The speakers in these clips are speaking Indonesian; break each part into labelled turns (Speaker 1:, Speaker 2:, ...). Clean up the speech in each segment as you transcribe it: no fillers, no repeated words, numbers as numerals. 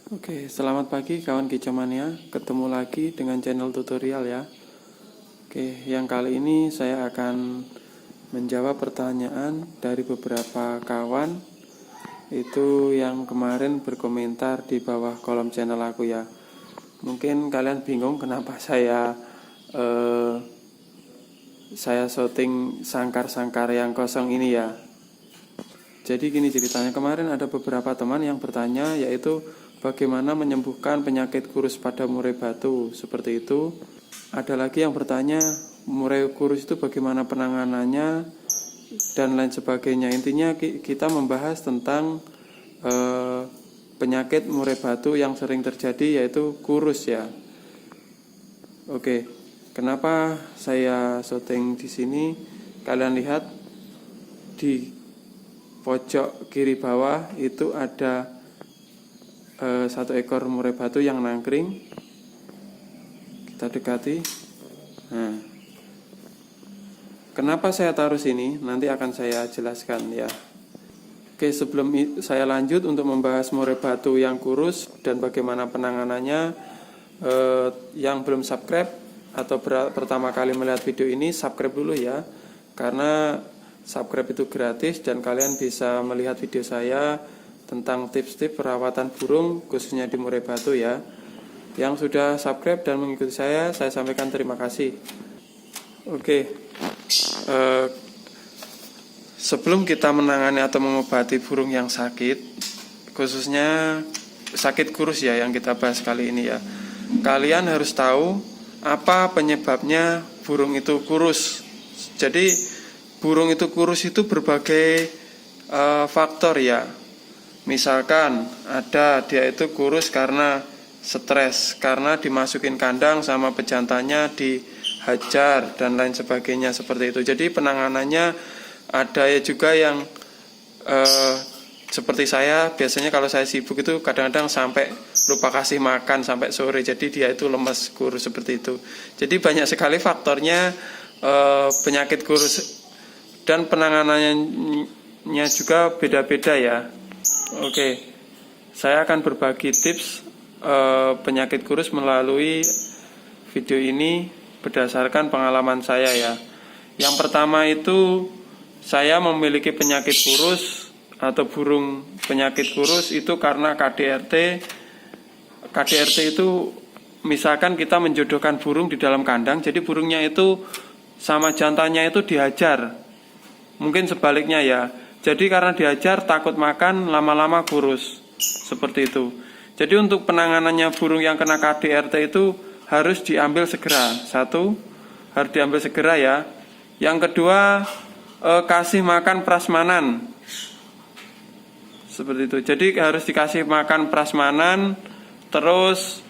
Speaker 1: Oke, selamat pagi kawan Kicomania. Ketemu lagi dengan channel tutorial ya. Oke, yang kali ini saya akan menjawab pertanyaan dari beberapa kawan itu yang kemarin berkomentar di bawah kolom channel aku ya. Mungkin kalian bingung kenapa saya shooting sangkar-sangkar yang kosong ini ya. Jadi gini ceritanya, kemarin ada beberapa teman yang bertanya yaitu bagaimana menyembuhkan penyakit kurus pada murai batu, seperti itu. Ada lagi yang bertanya murai kurus itu bagaimana penanganannya dan lain sebagainya. Intinya kita membahas tentang penyakit murai batu yang sering terjadi yaitu kurus ya. Oke, kenapa saya syuting di sini? Kalian lihat di pojok kiri bawah itu ada satu ekor murai batu yang nangkring. Kita dekati. Nah, kenapa saya taruh sini? Nanti akan saya jelaskan ya. Oke, sebelum saya lanjut untuk membahas murai batu yang kurus dan bagaimana penanganannya, yang belum subscribe atau pertama kali melihat video ini, subscribe dulu ya. Karena subscribe itu gratis dan kalian bisa melihat video saya tentang tips-tips perawatan burung khususnya di murai batu ya. Yang sudah subscribe dan mengikuti saya sampaikan terima kasih. Oke, sebelum kita menangani atau mengobati burung yang sakit, khususnya sakit kurus ya yang kita bahas kali ini ya, kalian harus tahu apa penyebabnya burung itu kurus. Jadi burung itu kurus itu berbagai faktor ya. Misalkan ada dia itu kurus karena stres, karena dimasukin kandang sama pejantannya dihajar dan lain sebagainya seperti itu. Jadi penanganannya ada ya juga yang seperti saya, biasanya kalau saya sibuk itu kadang-kadang sampai lupa kasih makan sampai sore. Jadi dia itu lemas, kurus seperti itu. Jadi banyak sekali faktornya penyakit kurus. Dan penanganannya juga beda-beda ya. Oke, saya akan berbagi tips penyakit kurus melalui video ini berdasarkan pengalaman saya ya. Yang pertama itu saya memiliki penyakit kurus atau burung penyakit kurus itu karena KDRT. KDRT itu misalkan kita menjodohkan burung di dalam kandang, jadi burungnya itu sama jantannya itu dihajar. Mungkin sebaliknya ya. Jadi karena diajar takut makan lama-lama kurus. Seperti itu. Jadi untuk penanganannya burung yang kena KDRT itu harus diambil segera. Satu, harus diambil segera ya. Yang kedua, kasih makan prasmanan. Seperti itu. Jadi harus dikasih makan prasmanan. Terus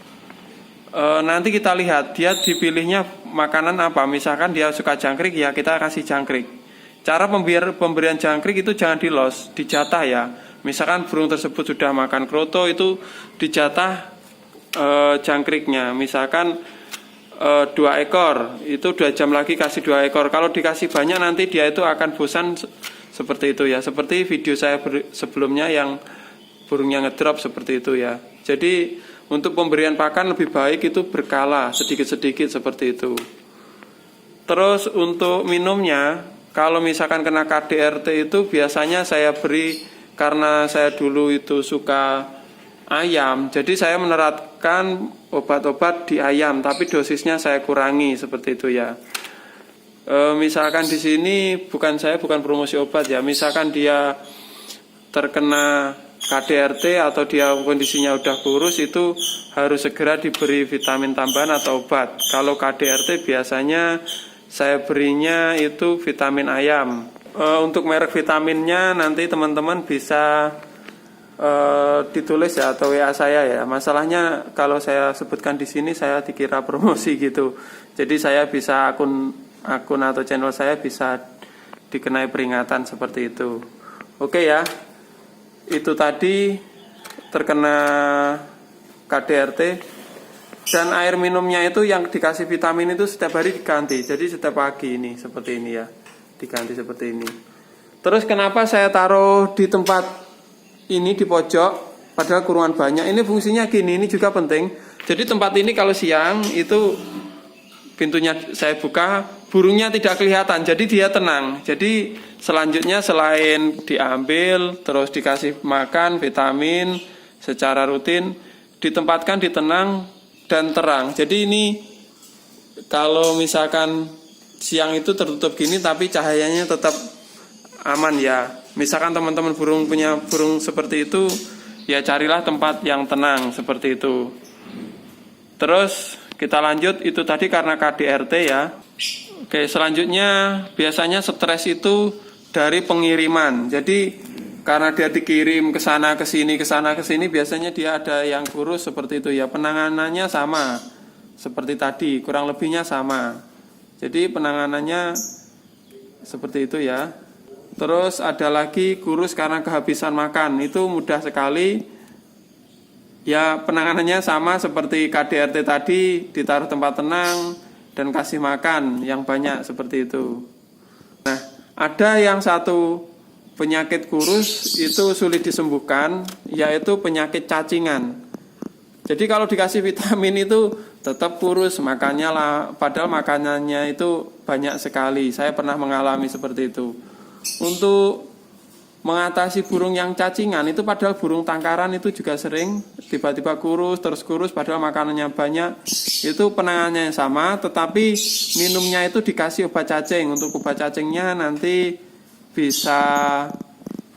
Speaker 1: nanti kita lihat dia dipilihnya makanan apa. Misalkan dia suka jangkrik ya kita kasih jangkrik. Cara pemberian jangkrik itu jangan dilos, dijatah ya. Misalkan burung tersebut sudah makan kroto itu dijatah jangkriknya. Misalkan 2 ekor, itu 2 jam lagi kasih 2 ekor. Kalau dikasih banyak nanti dia itu akan bosan seperti itu ya. Seperti video saya sebelumnya yang burungnya ngedrop seperti itu ya. Jadi untuk pemberian pakan lebih baik itu berkala, sedikit-sedikit seperti itu. Terus untuk minumnya, kalau misalkan kena KDRT itu biasanya saya beri, karena saya dulu itu suka ayam, jadi saya menerapkan obat-obat di ayam, tapi dosisnya saya kurangi seperti itu ya. Misalkan di sini bukan promosi obat ya. Misalkan dia terkena KDRT atau dia kondisinya udah kurus, itu harus segera diberi vitamin tambahan atau obat. Kalau KDRT biasanya saya berinya itu vitamin ayam. Untuk merek vitaminnya nanti teman-teman bisa ditulis ya atau WA saya ya. Masalahnya kalau saya sebutkan di sini saya dikira promosi gitu. Jadi saya bisa akun atau channel saya bisa dikenai peringatan seperti itu. Oke ya. Itu tadi terkena KDRT. Dan air minumnya itu yang dikasih vitamin itu setiap hari diganti. Jadi setiap pagi ini seperti ini ya. Diganti seperti ini. Terus kenapa saya taruh di tempat ini di pojok? padahal kurungan banyak. Ini fungsinya gini, ini juga penting. Jadi tempat ini kalau siang itu pintunya saya buka, burungnya tidak kelihatan, jadi dia tenang. Jadi selanjutnya selain diambil, terus dikasih makan, vitamin secara rutin, ditempatkan di tenang dan terang. Jadi ini kalau misalkan siang itu tertutup gini tapi cahayanya tetap aman ya. Misalkan teman-teman punya burung seperti itu, ya carilah tempat yang tenang seperti itu. Terus kita lanjut, itu tadi karena KDRT ya. Oke, selanjutnya biasanya stres itu dari pengiriman. Jadi karena dia dikirim ke sana ke sini, biasanya dia ada yang kurus seperti itu ya. Penanganannya sama seperti tadi, kurang lebihnya sama. Jadi penanganannya seperti itu ya. Terus ada lagi kurus karena kehabisan makan, itu mudah sekali. Ya penanganannya sama seperti KDRT tadi, ditaruh tempat tenang dan kasih makan yang banyak seperti itu. Nah, ada yang satu penyakit kurus itu sulit disembuhkan, yaitu penyakit cacingan. Jadi kalau dikasih vitamin itu tetap kurus makannya lah, padahal makanannya itu banyak sekali. Saya pernah mengalami seperti itu. Untuk mengatasi burung yang cacingan itu, padahal burung tangkaran itu juga sering tiba-tiba kurus, terus kurus padahal makanannya banyak. Itu penanganannya sama, tetapi minumnya itu dikasih obat cacing. Untuk obat cacingnya nanti bisa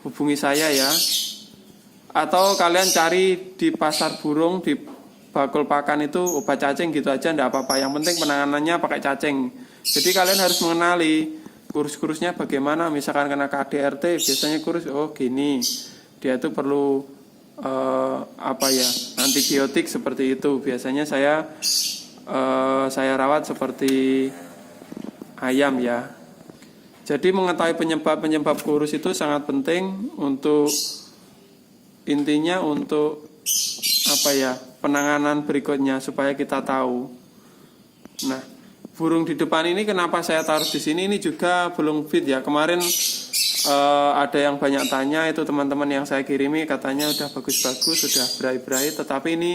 Speaker 1: hubungi saya ya. Atau kalian cari di pasar burung, di bakul pakan itu obat cacing gitu aja, enggak apa-apa. Yang penting penanganannya pakai cacing. Jadi kalian harus mengenali kurus-kurusnya bagaimana. Misalkan kena KDRT biasanya kurus, oh gini, dia itu perlu antibiotik seperti itu. Biasanya saya rawat seperti ayam ya. Jadi mengetahui penyebab kurus itu sangat penting untuk intinya untuk penanganan berikutnya supaya kita tahu. Nah, burung di depan ini kenapa saya taruh di sini, ini juga belum fit ya. Kemarin ada yang banyak tanya, itu teman-teman yang saya kirimi katanya udah bagus-bagus, sudah berai-berai, tetapi ini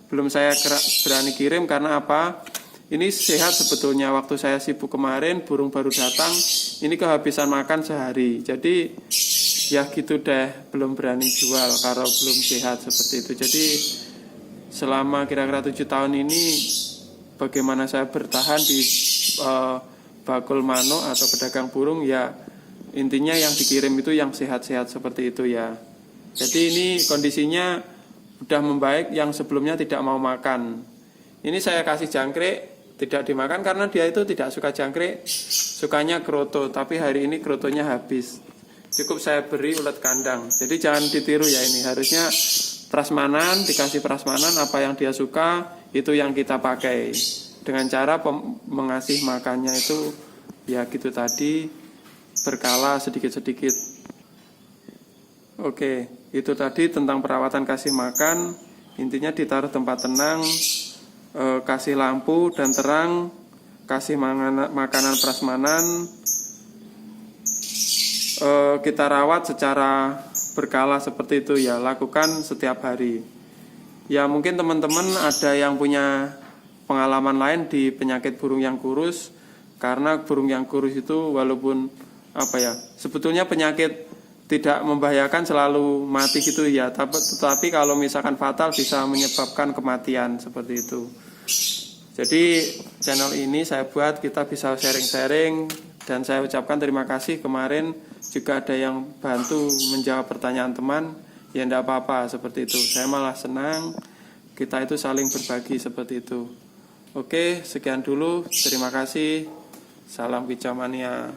Speaker 1: belum saya berani kirim karena apa? Ini sehat sebetulnya. Waktu saya sibuk kemarin, burung baru datang, ini kehabisan makan sehari. Jadi ya gitu deh, belum berani jual kalau belum sehat seperti itu. Jadi selama kira-kira 7 tahun ini bagaimana saya bertahan di bakul mano atau pedagang burung ya, intinya yang dikirim itu yang sehat-sehat seperti itu ya. Jadi ini kondisinya udah membaik, yang sebelumnya tidak mau makan. Ini saya kasih jangkrik, tidak dimakan karena dia itu tidak suka jangkrik, sukanya kroto, tapi hari ini krotonya habis. Cukup saya beri ulet kandang. Jadi jangan ditiru ya, ini harusnya prasmanan, dikasih prasmanan, apa yang dia suka itu yang kita pakai. Dengan cara mengasih makannya itu ya gitu tadi, berkala sedikit-sedikit. Oke, itu tadi tentang perawatan kasih makan. Intinya ditaruh tempat tenang, kasih lampu dan terang, kasih makanan prasmanan, kita rawat secara berkala seperti itu ya, lakukan setiap hari. Ya mungkin teman-teman ada yang punya pengalaman lain di penyakit burung yang kurus, karena burung yang kurus itu walaupun sebetulnya penyakit tidak membahayakan selalu mati gitu ya, tetapi kalau misalkan fatal bisa menyebabkan kematian seperti itu. Jadi channel ini saya buat kita bisa sharing-sharing, dan saya ucapkan terima kasih. Kemarin juga ada yang bantu menjawab pertanyaan teman, ya enggak apa-apa seperti itu. Saya malah senang kita itu saling berbagi seperti itu. Oke, sekian dulu, terima kasih. Salam kicau mania.